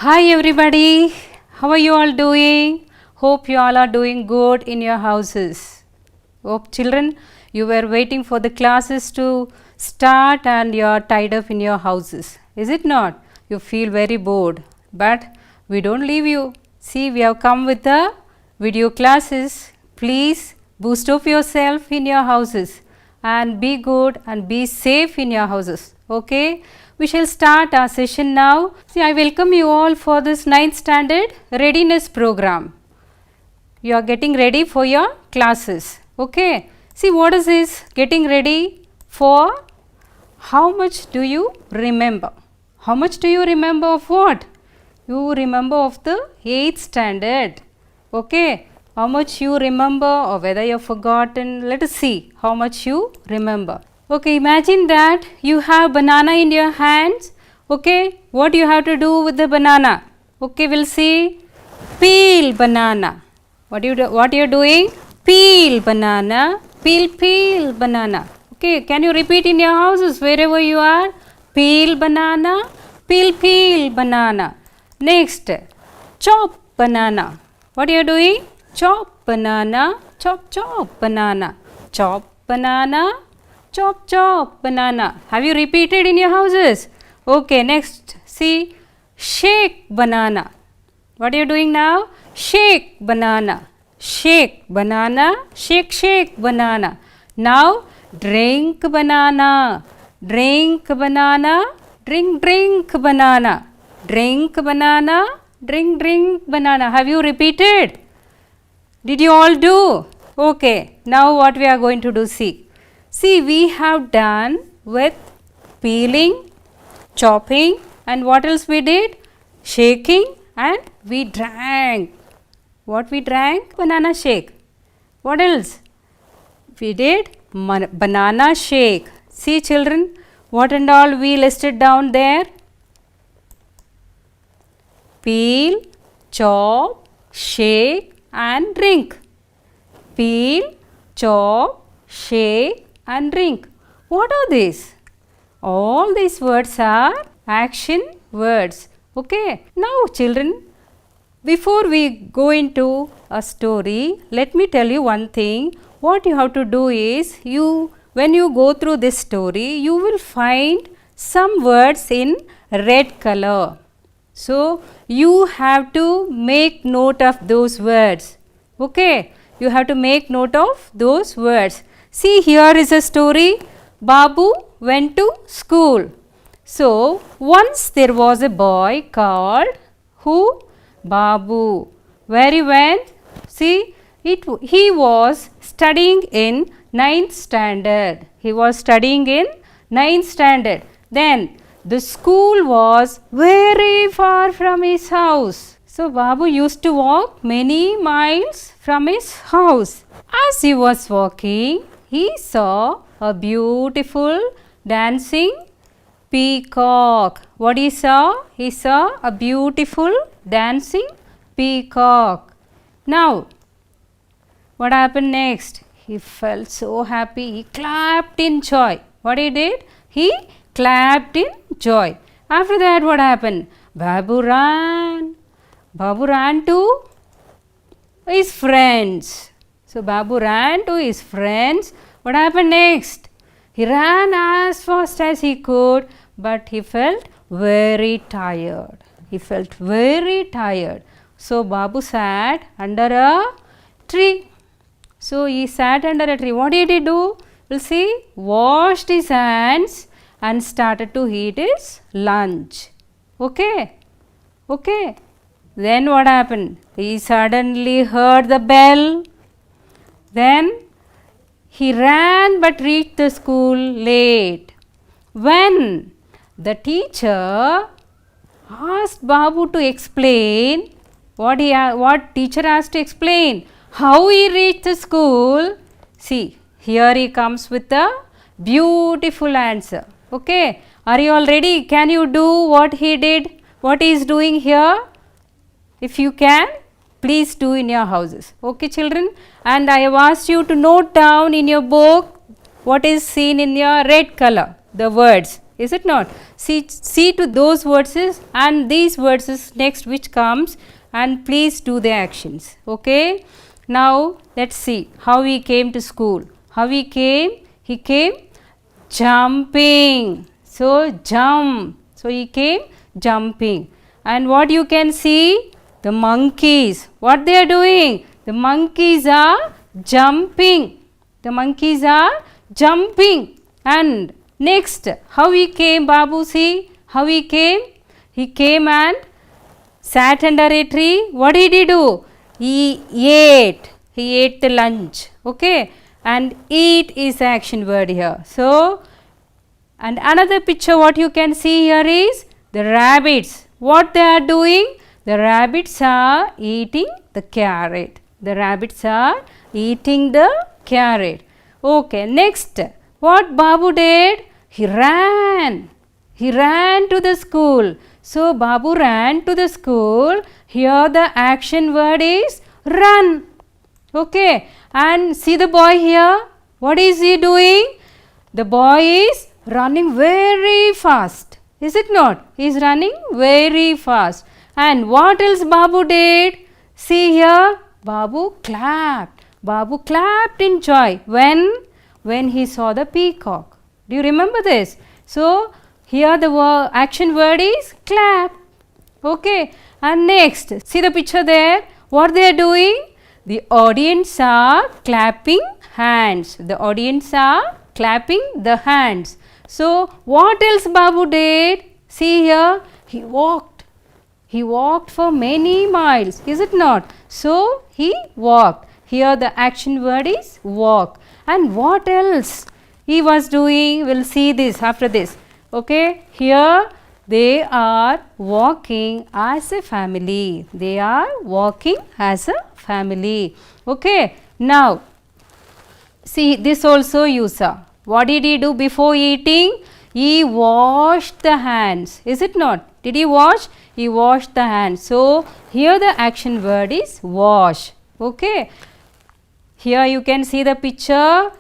Hi everybody, how are you all doing? Hope you all are doing good in your houses. Hope children, you were waiting for the classes to start and you are tied up in your houses. Is it not? You feel very bored, but we don't leave you. See, we have come with the video classes. Please boost up yourself in your houses and be good and be safe in your houses. Okay? We shall start our session now. See, I welcome you all for this 9th standard readiness program. You are getting ready for your classes. Okay. See, what is this? Getting ready for how much do you remember? How much do you remember of what? You remember of the 8th standard. Okay. How much you remember or whether you have forgotten? Let us see how much you remember. Okay, imagine that you have banana in your hands. Okay, what you have to do with the banana? Okay, we'll see. Peel banana. What you are doing? Peel banana. Peel banana. Okay, can you repeat in your houses wherever you are? Peel banana. Peel banana. Next, chop banana. What you are doing? Chop banana. Chop banana. Chop banana. Chop banana. Have you repeated in your houses? Okay, next see, shake banana. What are you doing now? Shake banana. Shake banana. Shake banana. Now drink banana. Drink banana. Drink banana. Drink banana. Drink banana. Have you repeated? Did you all do? Okay, now what we are going to do, see. See, we have done with peeling, chopping, and what else we did? Shaking, and we drank. What we drank? Banana shake. What else? We did banana shake. See children, what and all we listed down there? Peel, chop, shake, and drink. Peel, chop, shake, and drink. What are these? All these words are action words. Okay. Now children, before we go into a story, let me tell you one thing. What you have to do is, when you go through this story, you will find some words in red color. So, you have to make note of those words. Okay. You have to make note of those words. See, here is a story. Babu went to school. So, once there was a boy called who? Babu. Where he went? See, he was studying in 9th standard. He was studying in 9th standard. Then, the school was very far from his house. So, Babu used to walk many miles from his house. As he was walking, he saw a beautiful dancing peacock. What he saw? He saw a beautiful dancing peacock. Now, what happened next? He felt so happy. He clapped in joy. What he did? He clapped in joy. After that, what happened? Babu ran. Babu ran to his friends. So, Babu ran to his friends. What happened next? He ran as fast as he could, but he felt very tired. He felt very tired. So, Babu sat under a tree. So, he sat under a tree. What did he do? We'll see. Washed his hands and started to eat his lunch. Okay? Okay. Then what happened? He suddenly heard the bell. Then he ran but reached the school late. When the teacher asked Babu to explain, what teacher asked to explain? How he reached the school? See, here he comes with a beautiful answer. Okay, are you all ready? Can you do what he did? What he is doing here? If you can, please do in your houses. Okay children, and I have asked you to note down in your book what is seen in your red color, the words. is it not? See to those verses and these verses next which comes, and please do the actions. Okay. Now let's see how he came to school. How he came? He came jumping. So jump. So he came jumping. And what you can see? The monkeys. What they are doing? The monkeys are jumping. The monkeys are jumping. And next, how he came, Babu? See how he came? He came and sat under a tree. What did he do? He ate. He ate the lunch. Okay. And eat is action word here. So, and another picture what you can see here is the rabbits. What they are doing? The rabbits are eating the carrot. The rabbits are eating the carrot. Okay. Next, what Babu did? He ran. He ran to the school. So, Babu ran to the school. Here the action word is run. Okay. And see the boy here. What is he doing? The boy is running very fast. Is it not? He is running very fast. And what else Babu did? See here. Babu clapped. Babu clapped in joy. When he saw the peacock. Do you remember this? So, here the action word is clap. Okay. And next, see the picture there. What they are doing? The audience are clapping hands. The audience are clapping the hands. So, what else Babu did? See here. He walked. He walked for many miles. Is it not? So, he walked. Here the action word is walk. And what else he was doing? We'll see this after this. Okay. Here they are walking as a family. They are walking as a family. Okay. Now, see this also you saw. What did he do before eating? He washed the hands. Is it not? Did he wash? He washed the hands. So, here the action word is wash. Okay. Here you can see the picture.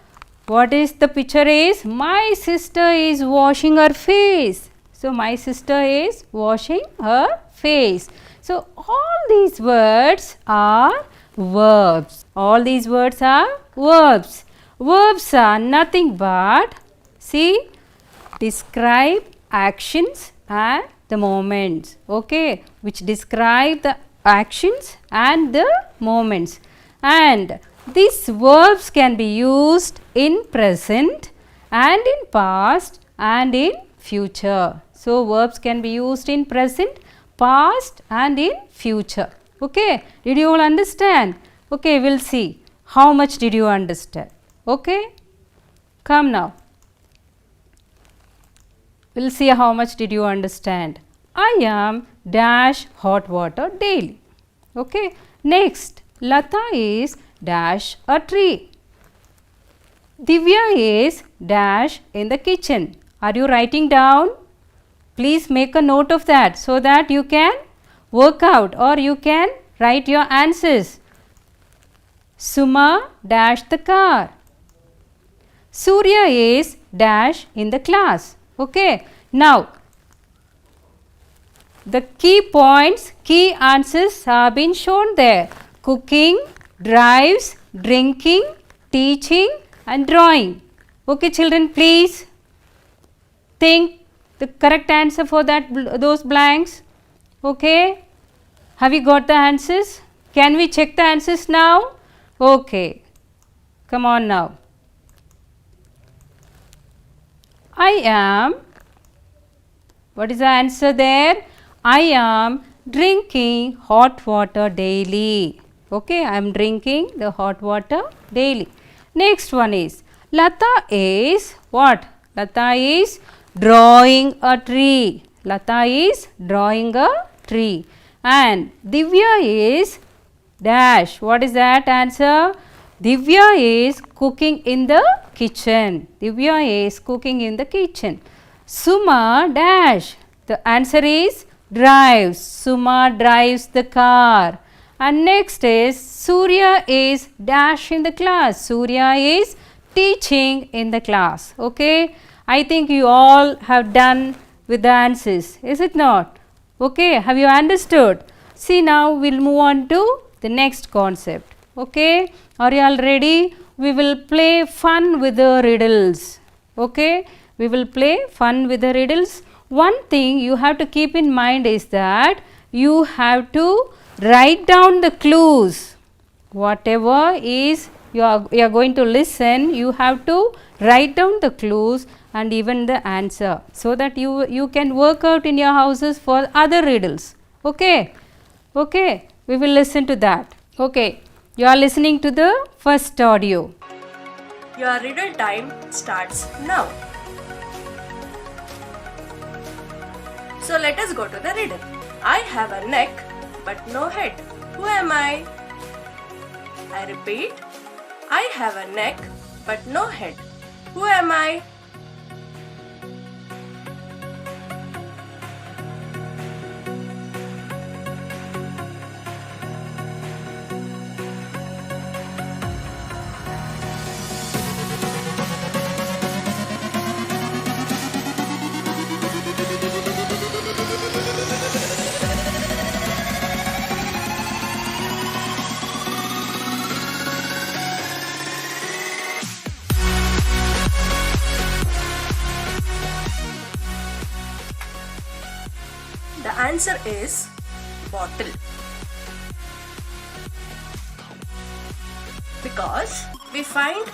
What is the picture is? My sister is washing her face. So, my sister is washing her face. So, all these words are verbs. All these words are verbs. Verbs are nothing but, see, describe actions and the moments. Okay, which describe the actions and the moments. And these verbs can be used in present and in past and in future. So, verbs can be used in present, past and in future. Okay, did you all understand? Okay, we will see how much did you understand. Okay, come now. We will see how much did you understand. I am dash hot water daily. Okay, next, Lata is dash a tree. Divya is dash in the kitchen. Are you writing down? Please make a note of that so that you can work out or you can write your answers. Suma dash the car. Surya is dash in the class. Okay. Now, the key points, key answers have been shown there. Cooking, drives, drinking, teaching and drawing. Okay children, please think the correct answer for those blanks. Okay. Have you got the answers? Can we check the answers now? Okay. Come on now. I am, what is the answer there? I am drinking hot water daily. Okay, I am drinking the hot water daily. Next one is, Lata is what? Lata is drawing a tree. Lata is drawing a tree. And Divya is dash. What is that answer? Divya is cooking in the kitchen. Divya is cooking in the kitchen. Suma dash. The answer is drives. Suma drives the car. And next is Surya is dash in the class. Surya is teaching in the class. Okay. I think you all have done with the answers, is it not? Okay, have you understood? See, now we will move on to the next concept. Okay, are you all ready? We will play fun with the riddles. Okay, we will play fun with the riddles. One thing you have to keep in mind is that you have to write down the clues. Whatever is you are going to listen, you have to write down the clues and even the answer, so that you can work out in your houses for other riddles. Okay, okay, we will listen to that. Okay, you are listening to the first audio. Your riddle time starts now. So let us go to the riddle. I have a neck but no head. Who am I? I repeat, I have a neck but no head. Who am I? The answer is bottle. Because we find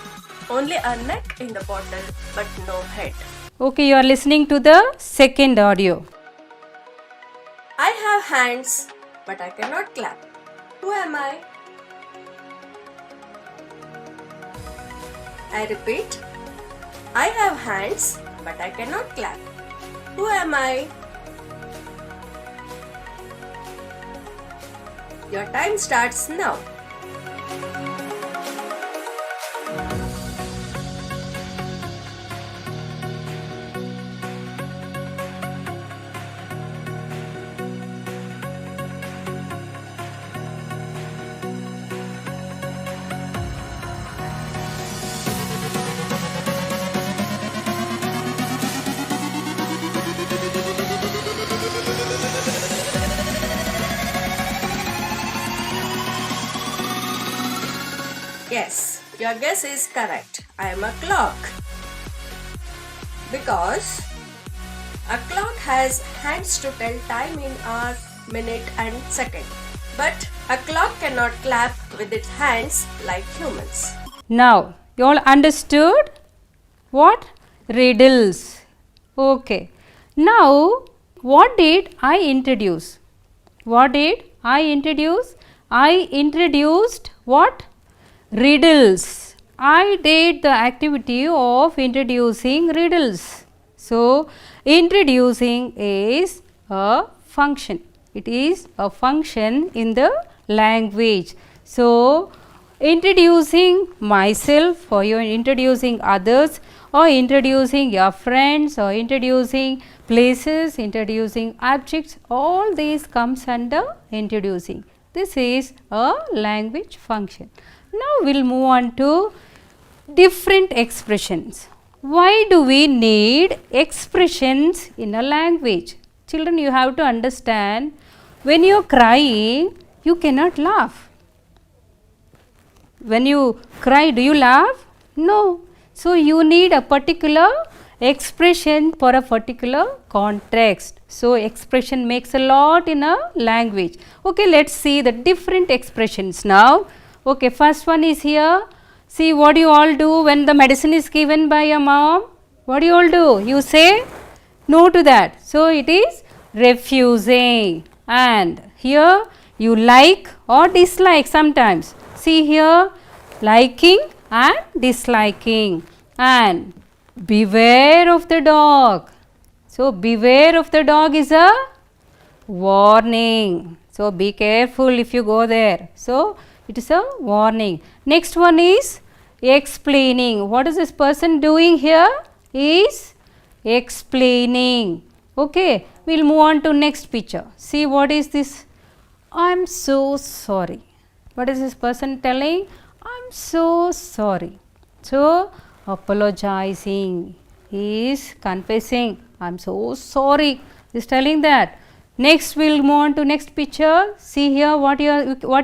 only a neck in the bottle but no head. Okay, you are listening to the second audio. I have hands but I cannot clap. Who am I? I repeat, I have hands but I cannot clap. Who am I? Your time starts now. Yes, your guess is correct. I am a clock. Because a clock has hands to tell time in hour, minute and second. But a clock cannot clap with its hands like humans. Now, you all understood what? Riddles. Okay. Now, what did I introduce? What did I introduce? I introduced what? Riddles. I did the activity of introducing riddles. So, introducing is a function. It is a function in the language. So, introducing myself, or you are introducing others, or introducing your friends, or introducing places, introducing objects, all these comes under introducing. This is a language function. Now, we will move on to different expressions. Why do we need expressions in a language? Children, you have to understand, when you are crying, you cannot laugh. When you cry, do you laugh? No. So, you need a particular expression for a particular context. So, expression makes a lot in a language. Okay, let us see the different expressions now. Okay, first one is here. See, what do you all do when the medicine is given by your mom? What do you all do? You say no to that. So, it is refusing. And here you like or dislike sometimes. See here, liking and disliking. And beware of the dog. So, beware of the dog is a warning. So, be careful if you go there. So, it is a warning. Next one is explaining. What is this person doing here? Is explaining. Okay, we will move on to next picture. See, what is this? I am so sorry. What is this person telling? I am so sorry. So, apologizing. He is confessing. I'm so sorry. He's telling that. Next we'll move on to next picture. See here what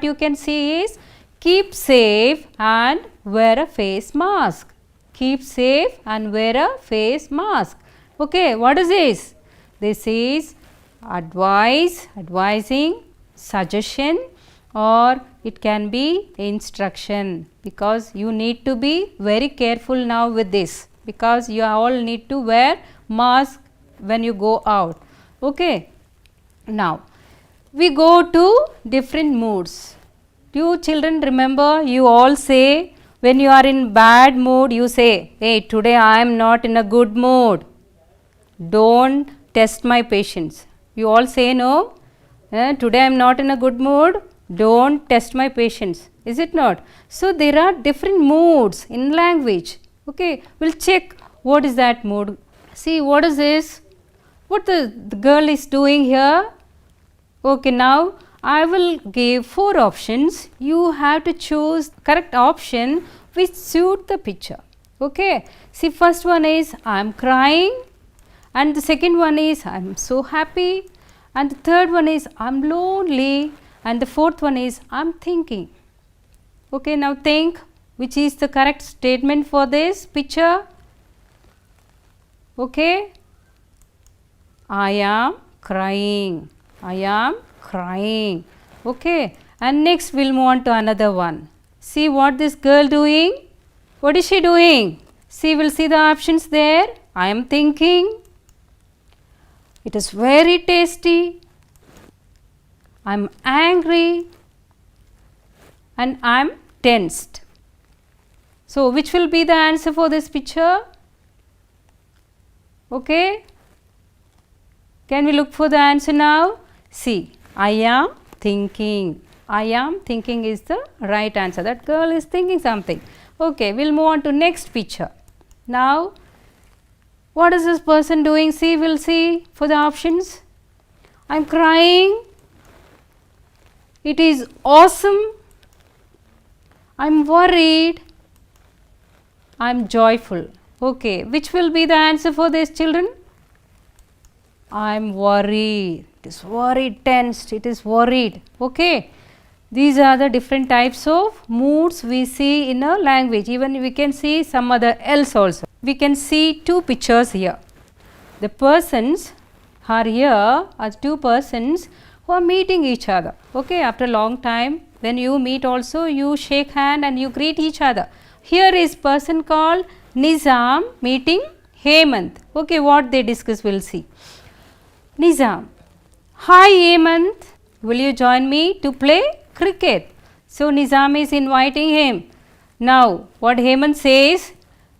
you can see is keep safe and wear a face mask. Keep safe and wear a face mask. Okay, what is this? This is advice, advising, suggestion, or it can be instruction, because you need to be very careful now with this, because you all need to wear mask when you go out. Okay. Now we go to different moods. You children remember, you all say when you are in bad mood, you say, hey, today I am not in a good mood. Don't test my patience. You all say no, today I am not in a good mood. Don't test my patience. Is it not? So there are different moods in language. Okay, we'll check what is that mood. See, what is this? What the girl is doing here? Okay, now I will give 4 options. You have to choose correct option which suit the picture. Okay, see, first one is I am crying, and the second one is I am so happy, and the third one is I am lonely, and the fourth one is I am thinking. Okay, now think which is the correct statement for this picture. Okay, I am crying. I am crying. Okay, and next we'll move on to another one. See what this girl doing? What is she doing? See, we'll see the options there. I am thinking. It is very tasty. I am angry. And I am tensed. So which will be the answer for this picture? Okay. Can we look for the answer now? See, I am thinking. I am thinking is the right answer. That girl is thinking something. Okay, we'll move on to next picture. Now, what is this person doing? See, we'll see for the options. I am crying. It is awesome. I am worried. I am joyful. Okay, which will be the answer for these children? I am worried. It is worried, tensed. It is worried. Okay. These are the different types of moods we see in a language. Even we can see some other else also. We can see 2 pictures here. The persons are here as 2 persons who are meeting each other. Okay. After a long time, when you meet also, you shake hand and you greet each other. Here is person called Nizam meeting Hemant. Okay. What they discuss, we'll see. Nizam, hi Hemant, will you join me to play cricket? So Nizam is inviting him. Now what Hemant says?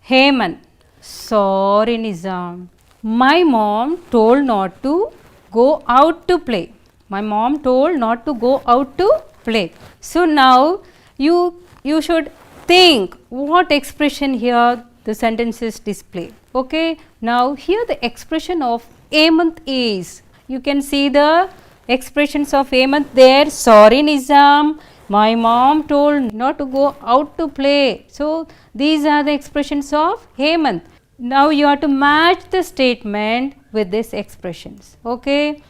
Hemant, sorry Nizam, my mom told not to go out to play. My mom told not to go out to play. So now you should think what expression here the sentences display. Okay. Now here the expression of Hemant is, you can see the expressions of Hemant there. Sorry Nizam, my mom told not to go out to play. So these are the expressions of Hemant. Now you have to match the statement with these expressions. Okay.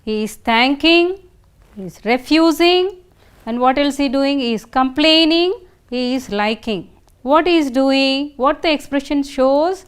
He is thanking, he is refusing, and what else he doing? He is complaining, he is liking. What he is doing, what the expression shows,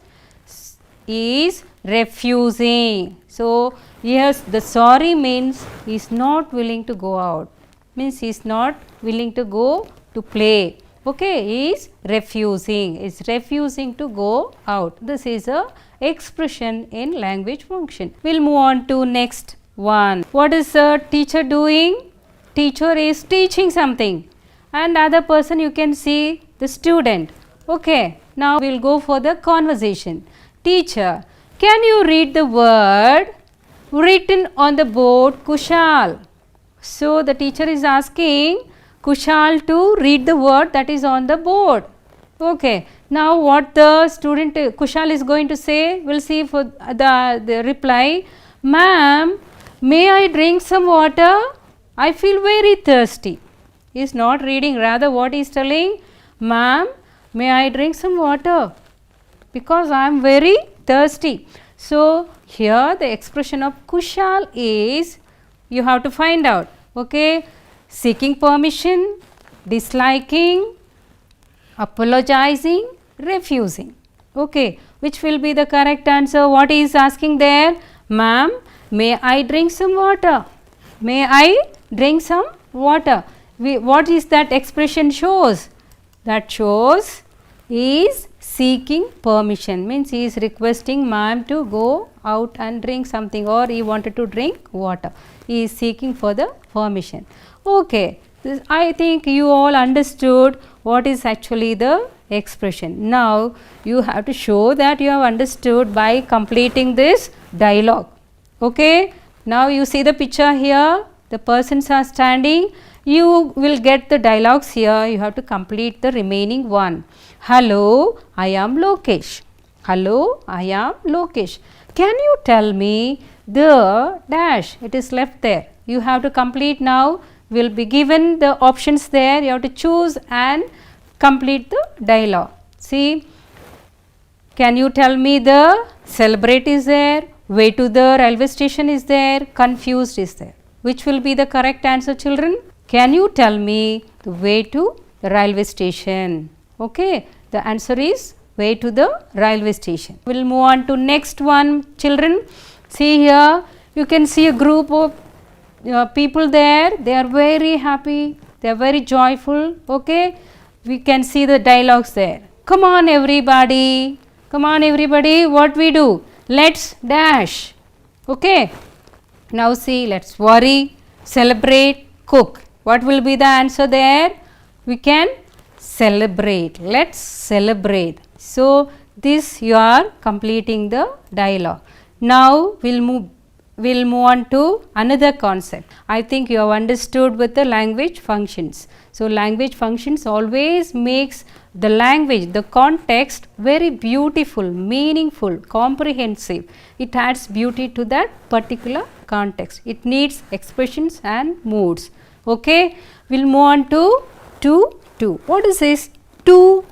is refusing. So yes, the sorry means he is not willing to go out, means he is not willing to go to play. Okay, he is refusing to go out. This is a expression in language function. We'll move on to next one. What is a teacher doing? Teacher is teaching something, and other person you can see the student. Okay, now we'll go for the conversation. Teacher, can you read the word written on the board Kushal? So the teacher is asking Kushal to read the word that is on the board. Okay. Now what the student Kushal is going to say, we'll see for the reply. Ma'am, may I drink some water? I feel very thirsty. He is not reading, rather what he is telling, ma'am, may I drink some water? Because I am very thirsty. So here the expression of Kushal is, you have to find out, okay, seeking permission, disliking, apologizing, refusing. Okay, which will be the correct answer? What is asking there? Ma'am, may I drink some water? May I drink some water? What is that expression shows? That shows is seeking permission, means he is requesting ma'am to go out and drink something, or he wanted to drink water. He is seeking for the permission. Okay, I think you all understood what is actually the expression. Now you have to show that you have understood by completing this dialogue. Okay, now you see the picture here, the persons are standing. You will get the dialogues here. You have to complete the remaining one. Hello, I am Lokesh. Hello, I am Lokesh. Can you tell me the dash? It is left there. You have to complete now. Will be given the options there. You have to choose and complete the dialogue. See, can you tell me the celebrate is there, way to the railway station is there, confused is there. Which will be the correct answer, children? Can you tell me the way to the railway station? Okay, the answer is way to the railway station. We will move on to next one, children. See here, you can see a group of people there. They are very happy, they are very joyful. Okay, we can see the dialogues there. Come on everybody, come on everybody, what we do? Let's dash. Okay, now see, let's worry, celebrate, cook. What will be the answer there? We can celebrate. Let's celebrate. So this you are completing the dialogue. Now we'll move on to another concept. I think you have understood with the language functions. So language functions always makes the language, the context very beautiful, meaningful, comprehensive. It adds beauty to that particular context. It needs expressions and moods. Okay, we'll move on to 2. What is this? 2.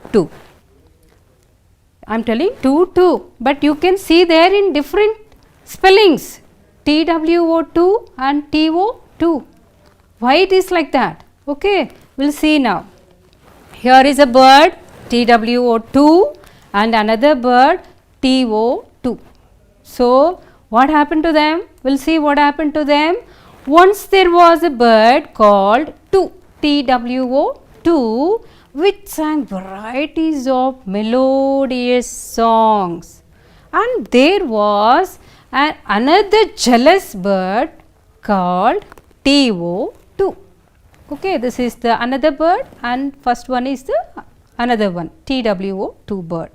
I am telling 2, but you can see there in different spellings, TWO2 and TO2. Why it is like that? Okay, we'll see now. Here is a bird TWO2 and another bird TO2. So what happened to them? We'll see what happened to them. Once there was a bird called TWO2 which sang varieties of melodious songs, and there was another jealous bird called TO2. Okay, this is the another bird and first one is the another one, TWO2 bird.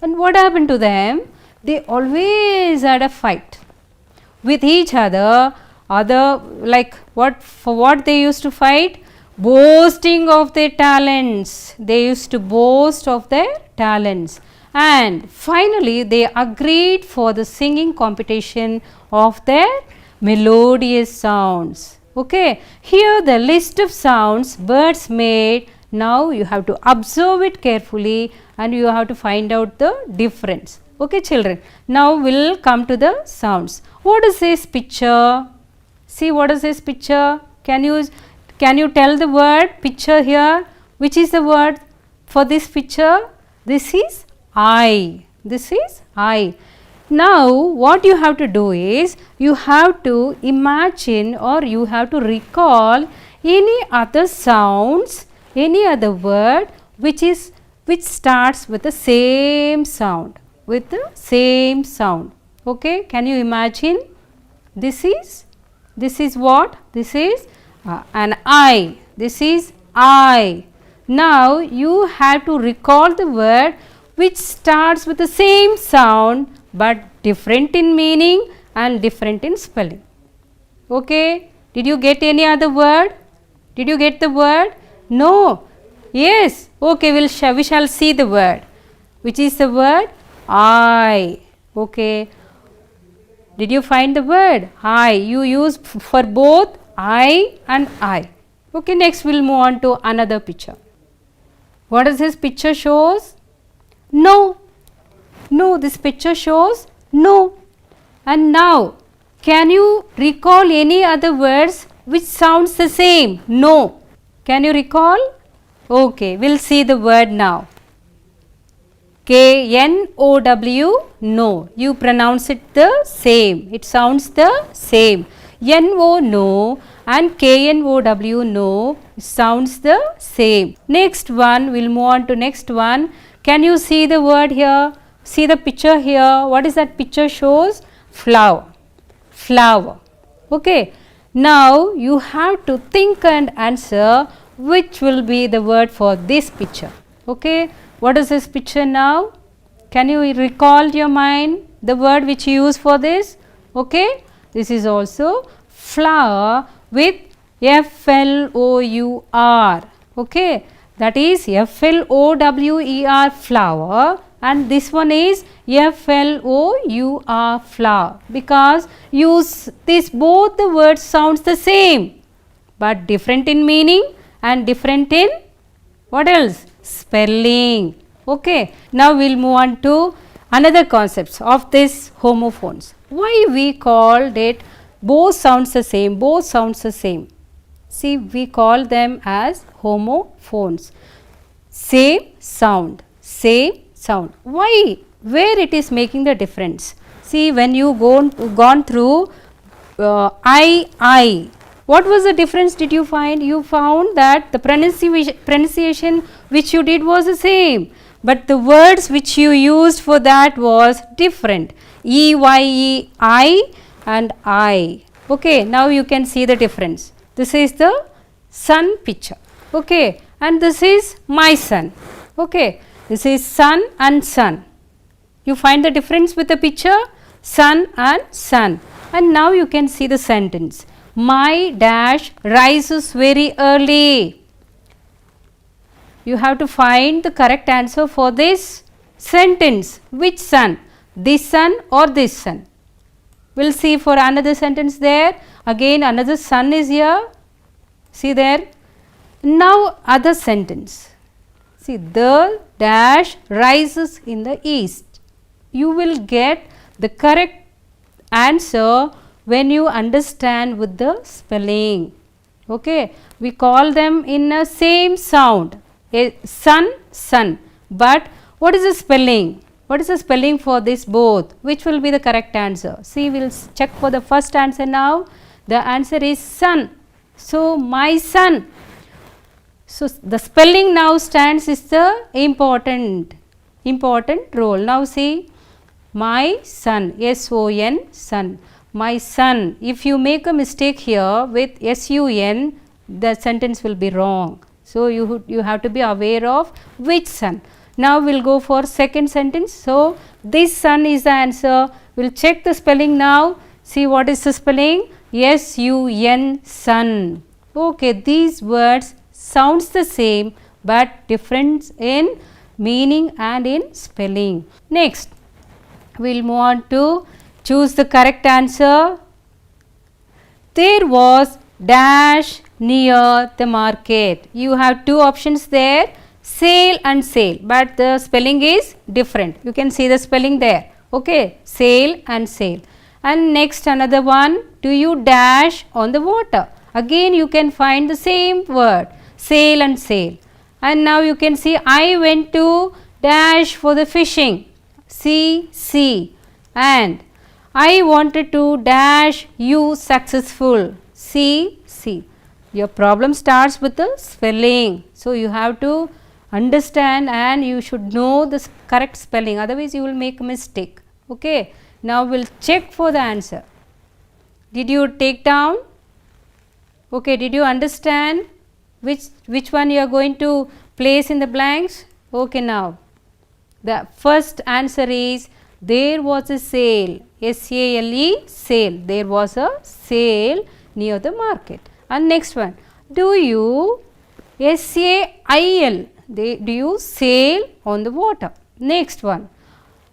And what happened to them? They always had a fight with each other. Like for what they used to fight? Boasting of their talents. They used to boast of their talents. And finally they agreed for the singing competition of their melodious sounds. Okay, here the list of sounds birds made. Now you have to observe it carefully and you have to find out the difference. Okay children, now we'll come to the sounds. What is this picture? See, what is this picture? Can you tell the word picture here? Which is the word for this picture? This is eye. This is eye. Now what you have to do is you have to imagine or you have to recall any other sounds, any other word which starts with the same sound, Okay, can you imagine? This is what? This is an eye. This is eye. Now you have to recall the word which starts with the same sound but different in meaning and different in spelling. Okay, did you get any other word? Did you get the word? No. Yes. Okay, we shall see the word. Which is the word? Eye. Okay. Did you find the word? Eye. You use for both eye and eye. Okay, next we'll move on to another picture. What does this picture shows? No. No, this picture shows no. And now, can you recall any other words which sounds the same? No. Can you recall? Okay, we'll see the word now. K-N-O-W, no. You pronounce it the same. It sounds the same. N-O, no. And K-N-O-W, no. It sounds the same. Next one, we'll move on to next one. Can you see the word here? See the picture here. What is that picture shows? Flower. Flower. Okay. Now, you have to think and answer which will be the word for this picture. Okay. What is this picture now? Can you recall your mind the word which you use for this? Okay. This is also flower with F-L-O-U-R. Okay. That is F-L-O-W-E-R, flower, and this one is F-L-O-U-R, flower, because this both the words sounds the same but different in meaning and different in what else? Spelling. Okay. Now we'll move on to another concepts of this homophones. Why we called it both sounds the same, both sounds the same. See, we call them as homophones. Same sound, same sound. Why? Where it is making the difference? See, when you gone through I. What was the difference did you find? You found that the pronunciation which you did was the same, but the words which you used for that was different. E-Y-E-I and I. Okay, now you can see the difference. This is the sun picture. Okay, and this is my son. Okay, this is sun and sun. You find the difference with the picture? Sun and sun. And now you can see the sentence. My dash rises very early. You have to find the correct answer for this sentence. Which sun? This sun or this sun? We'll see for another sentence there. Again another sun is here. See there. Now other sentence. See, the dash rises in the east. You will get the correct answer when you understand with the spelling. Okay. We call them in a same sound. Sun, sun. But what is the spelling? What is the spelling for this both? Which will be the correct answer? See, we'll check for the first answer now. The answer is sun. So, my son. So, the spelling now stands is the important role. Now, see, my son, S-O-N, son. My son. If you make a mistake here with S-U-N, the sentence will be wrong. So, you have to be aware of which son. Now, we will go for second sentence. So, this son is the answer. We will check the spelling now. See what is the spelling? S-U-N, sun. Okay, these words sounds the same but different in meaning and in spelling. Next, we will move on to choose the correct answer. There was dash near the market. You have two options there, sale and sale, but the spelling is different. You can see the spelling there. Okay, sale and sale. And next another one, do you dash on the water? Again you can find the same word, sale and sale. And now you can see I went to dash for the fishing, sea, and I wanted to dash you successful, see. Your problem starts with the spelling. So, you have to understand and you should know the correct spelling, otherwise you will make a mistake. Okay. Now, we will check for the answer. Did you take down? Okay. Did you understand which one you are going to place in the blanks? Okay. Now, the first answer is there was a sale, S-A-L-E, sale. There was a sale near the market. And next one, do you, S-A-I-L, do you sail on the water? Next one,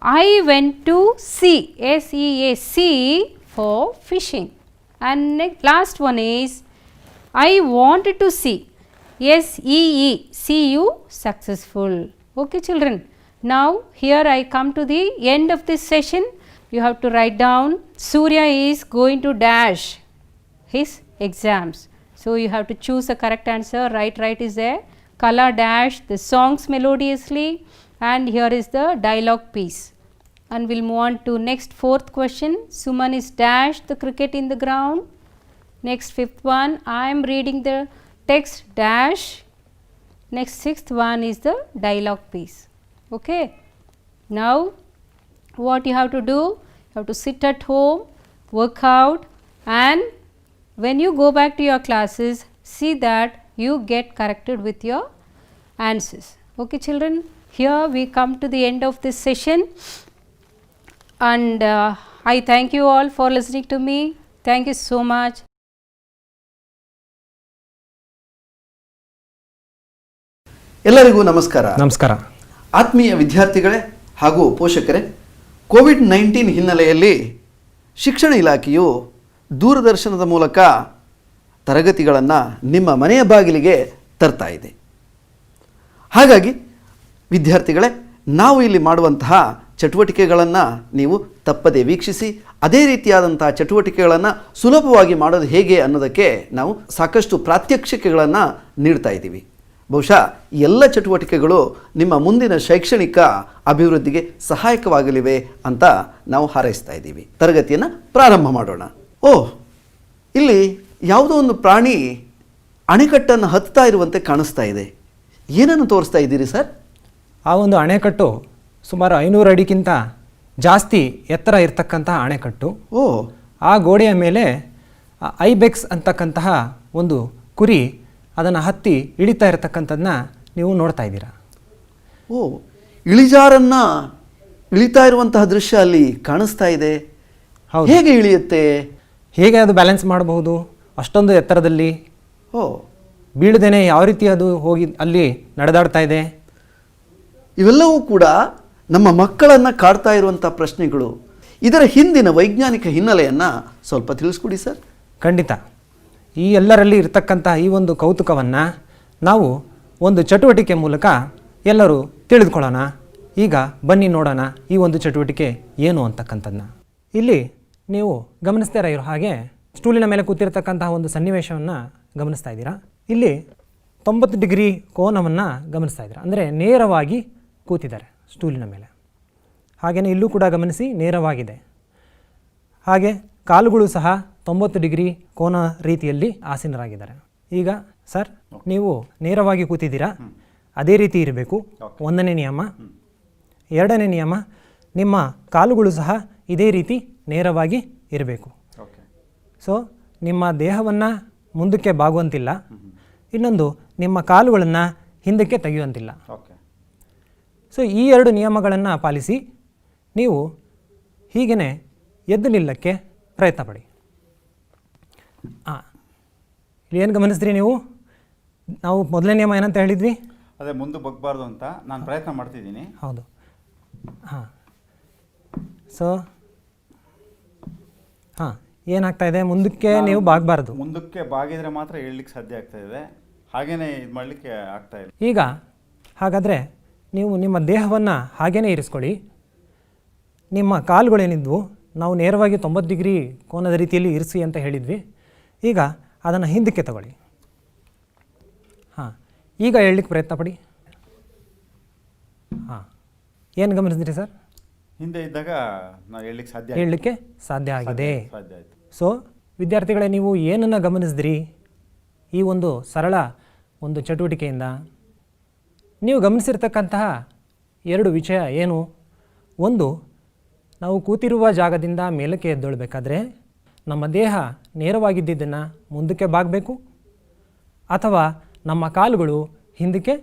I went to sea, S-E-A-C, for fishing. And last one is, I wanted to see, S-E-E, see you successful. Okay children. Now here I come to the end of this session. You have to write down Surya is going to dash his exams. So you have to choose the correct answer. Right is there. Kala dash the songs melodiously, and here is the dialogue piece. And we'll move on to next fourth question. Suman is dash the cricket in the ground. Next fifth one, I am reading the text dash. Next sixth one is the dialogue piece. Okay. Now what you have to do? You have to sit at home, work out, and when you go back to your classes, see that you get corrected with your answers. Okay children, here we come to the end of this session, and I thank you all for listening to me. Thank you so much. ಎಲ್ಲರಿಗೂ ನಮಸ್ಕಾರ. ನಮಸ್ಕಾರ. ಆತ್ಮೀಯ ವಿದ್ಯಾರ್ಥಿಗಳೇ ಹಾಗೂ ಪೋಷಕರೇ, COVID-19 ಹಿನ್ನೆಲೆಯಲ್ಲಿ ಶಿಕ್ಷಣ ಇಲಾಖೆಯು ದೂರದರ್ಶನದ ಮೂಲಕ ತರಗತಿಗಳನ್ನು ನಿಮ್ಮ ಮನೆಯ ಬಾಗಿಲಿಗೆ ತರ್ತಾ ಇದೆ. ಹಾಗಾಗಿ ವಿದ್ಯಾರ್ಥಿಗಳೇ, ನಾವು ಇಲ್ಲಿ ಮಾಡುವಂತಹ ಚಟುವಟಿಕೆಗಳನ್ನು ನೀವು ತಪ್ಪದೇ ವೀಕ್ಷಿಸಿ, ಅದೇ ರೀತಿಯಾದಂಥ ಚಟುವಟಿಕೆಗಳನ್ನು ಸುಲಭವಾಗಿ ಮಾಡೋದು ಹೇಗೆ ಅನ್ನೋದಕ್ಕೆ ನಾವು ಸಾಕಷ್ಟು ಪ್ರಾತ್ಯಕ್ಷಿಕೆಗಳನ್ನು ನೀಡ್ತಾ ಇದ್ದೀವಿ. ಬಹುಶಃ ಈ ಎಲ್ಲ ಚಟುವಟಿಕೆಗಳು ನಿಮ್ಮ ಮುಂದಿನ ಶೈಕ್ಷಣಿಕ ಅಭಿವೃದ್ಧಿಗೆ ಸಹಾಯಕವಾಗಲಿವೆ ಅಂತ ನಾವು ಹಾರೈಸ್ತಾ ಇದ್ದೀವಿ. ತರಗತಿಯನ್ನು ಪ್ರಾರಂಭ ಮಾಡೋಣ. ಇಲ್ಲಿ ಯಾವುದೋ ಒಂದು ಪ್ರಾಣಿ ಅಣೆಕಟ್ಟನ್ನು ಹತ್ತಾ ಇರುವಂತೆ ಕಾಣಿಸ್ತಾ ಇದೆ. ಏನನ್ನು ತೋರಿಸ್ತಾ ಇದ್ದೀರಿ ಸರ್? ಆ ಒಂದು ಅಣೆಕಟ್ಟು ಸುಮಾರು 500 ಅಡಿಗಿಂತ ಜಾಸ್ತಿ ಎತ್ತರ ಇರತಕ್ಕಂತಹ ಅಣೆಕಟ್ಟು. ಆ ಗೋಡೆಯ ಮೇಲೆ ಐಬೆಕ್ಸ್ ಅಂತಕ್ಕಂತಹ ಒಂದು ಕುರಿ ಅದನ್ನು ಹತ್ತಿ ಇಳಿತಾ ಇರತಕ್ಕಂಥದ್ದನ್ನ ನೀವು ನೋಡ್ತಾ ಇದ್ದೀರಾ. ಇಳಿಜಾರನ್ನು ಇಳಿತಾ ಇರುವಂತಹ ದೃಶ್ಯ ಅಲ್ಲಿ ಕಾಣಿಸ್ತಾ ಇದೆ. ಹೇಗೆ ಇಳಿಯುತ್ತೆ? ಹೇಗೆ ಅದು ಬ್ಯಾಲೆನ್ಸ್ ಮಾಡಬಹುದು ಅಷ್ಟೊಂದು ಎತ್ತರದಲ್ಲಿ? ಬೀಳದೇನೆ ಯಾವ ರೀತಿ ಅದು ಹೋಗಿ ಅಲ್ಲಿ ನಡೆದಾಡ್ತಾ ಇದೆ? ಇವೆಲ್ಲವೂ ಕೂಡ ನಮ್ಮ ಮಕ್ಕಳನ್ನು ಕಾಡ್ತಾ ಇರುವಂಥ ಪ್ರಶ್ನೆಗಳು. ಇದರ ಹಿಂದಿನ ವೈಜ್ಞಾನಿಕ ಹಿನ್ನೆಲೆಯನ್ನು ಸ್ವಲ್ಪ ತಿಳಿಸ್ಕೊಡಿ ಸರ್. ಖಂಡಿತ. ಈ ಎಲ್ಲರಲ್ಲಿ ಇರತಕ್ಕಂತಹ ಈ ಒಂದು ಕೌತುಕವನ್ನು ನಾವು ಒಂದು ಚಟುವಟಿಕೆ ಮೂಲಕ ಎಲ್ಲರೂ ತಿಳಿದುಕೊಳ್ಳೋಣ. ಈಗ ಬನ್ನಿ ನೋಡೋಣ ಈ ಒಂದು ಚಟುವಟಿಕೆ ಏನು ಅಂತಕ್ಕಂಥದ್ದನ್ನ. ಇಲ್ಲಿ ನೀವು ಗಮನಿಸ್ತಾ ಇರೋ ಹಾಗೆ ಸ್ಟೂಲಿನ ಮೇಲೆ ಕೂತಿರ್ತಕ್ಕಂತಹ ಒಂದು ಸನ್ನಿವೇಶವನ್ನು ಗಮನಿಸ್ತಾ ಇದ್ದೀರಾ. ಇಲ್ಲಿ 90 ಡಿಗ್ರಿ ಕೋನವನ್ನು ಗಮನಿಸ್ತಾ ಇದ್ದೀರಾ, ಅಂದರೆ ನೇರವಾಗಿ ಕೂತಿದ್ದಾರೆ ಸ್ಟೂಲಿನ ಮೇಲೆ. ಹಾಗೆಯೇ ಇಲ್ಲೂ ಕೂಡ ಗಮನಿಸಿ, ನೇರವಾಗಿದೆ. ಹಾಗೆ ಕಾಲುಗಳು ಸಹ 90 ಡಿಗ್ರಿ ಕೋನ ರೀತಿಯಲ್ಲಿ ಆಸೀನರಾಗಿದ್ದಾರೆ. ಈಗ ಸರ್, ನೀವು ನೇರವಾಗಿ ಕೂತಿದ್ದೀರಾ, ಅದೇ ರೀತಿ ಇರಬೇಕು. 1ನೇ ನಿಯಮ. 2ನೇ ನಿಯಮ, ನಿಮ್ಮ ಕಾಲುಗಳು ಸಹ ಇದೇ ರೀತಿ ನೇರವಾಗಿ ಇರಬೇಕು. ಸೊ ನಿಮ್ಮ ದೇಹವನ್ನು ಮುಂದಕ್ಕೆ ಬಾಗುವಂತಿಲ್ಲ, ಇನ್ನೊಂದು ನಿಮ್ಮ ಕಾಲುಗಳನ್ನು ಹಿಂದಕ್ಕೆ ತೆಗೆಯುವಂತಿಲ್ಲ. ಸೊ ಈ 2 ನಿಯಮಗಳನ್ನು ಪಾಲಿಸಿ ನೀವು ಹೀಗೇ ಎದ್ದು ನಿಲ್ಲಕ್ಕೆ ಪ್ರಯತ್ನ ಪಡಿ. ಏನು ಗಮನಿಸಿದ್ರಿ ನೀವು? ನಾವು ಮೊದಲನೇ ನಿಯಮ ಏನಂತ ಹೇಳಿದ್ವಿ? ಅದೇ ಮುಂದೆ ಬಗ್ಬಾರ್ದು ಅಂತ ನಾನು ಪ್ರಯತ್ನ ಮಾಡ್ತಿದ್ದೀನಿ. ಹೌದು. ಸೊ ಏನಾಗ್ತಾ ಇದೆ? ಮುಂದಕ್ಕೆ ನೀವು ಬಾಗಬಾರ್ದು. ಮುಂದಕ್ಕೆ ಬಾಗಿದ್ರೆ ಮಾತ್ರ ಹೇಳಲಿಕ್ಕೆ ಸಾಧ್ಯ ಆಗ್ತಾ ಇದೆ, ಹಾಗೇನೆ ಇದು ಮಾಡಲಿಕ್ಕೆ ಆಗ್ತಾ ಇಲ್ಲ. ಈಗ ಹಾಗಾದರೆ ನೀವು ನಿಮ್ಮ ದೇಹವನ್ನು ಹಾಗೇ ಇರಿಸ್ಕೊಳ್ಳಿ. ನಿಮ್ಮ ಕಾಲುಗಳೇನಿದ್ವು ನಾವು ನೇರವಾಗಿ 90 ಡಿಗ್ರಿ ಕೋನದ ರೀತಿಯಲ್ಲಿ ಇರಿಸಿ ಅಂತ ಹೇಳಿದ್ವಿ. ಈಗ ಅದನ್ನು ಹಿಂದಕ್ಕೆ ತಗೊಳ್ಳಿ. ಈಗ ಹೇಳಲಿಕ್ಕೆ ಪ್ರಯತ್ನ ಪಡಿ. ಏನು ಗಮನಿಸಿದ್ರಿ ಸರ್? ಹಿಂದೆ ಇದ್ದಾಗ ನಾವು ಹೇಳಲಿಕ್ಕೆ ಸಾಧ್ಯ ಆಗಿದೆ. ಸಾಧ್ಯ ಆಯಿತು. ಸೊ ವಿದ್ಯಾರ್ಥಿಗಳೇ, ನೀವು ಏನನ್ನು ಗಮನಿಸಿದ್ರಿ ಈ ಒಂದು ಸರಳ ಒಂದು ಚಟುವಟಿಕೆಯಿಂದ? ನೀವು ಗಮನಿಸಿರ್ತಕ್ಕಂತಹ 2 ವಿಷಯ ಏನು? ಒಂದು, ನಾವು ಕೂತಿರುವ ಜಾಗದಿಂದ ಮೇಲಕ್ಕೆ ಎದ್ದೇಳಬೇಕಾದ್ರೆ ನಮ್ಮ ದೇಹ ನೇರವಾಗಿದ್ದನ್ನು ಮುಂದಕ್ಕೆ ಬಾಗಬೇಕು, ಅಥವಾ ನಮ್ಮ ಕಾಲುಗಳು ಹಿಂದಕ್ಕೆ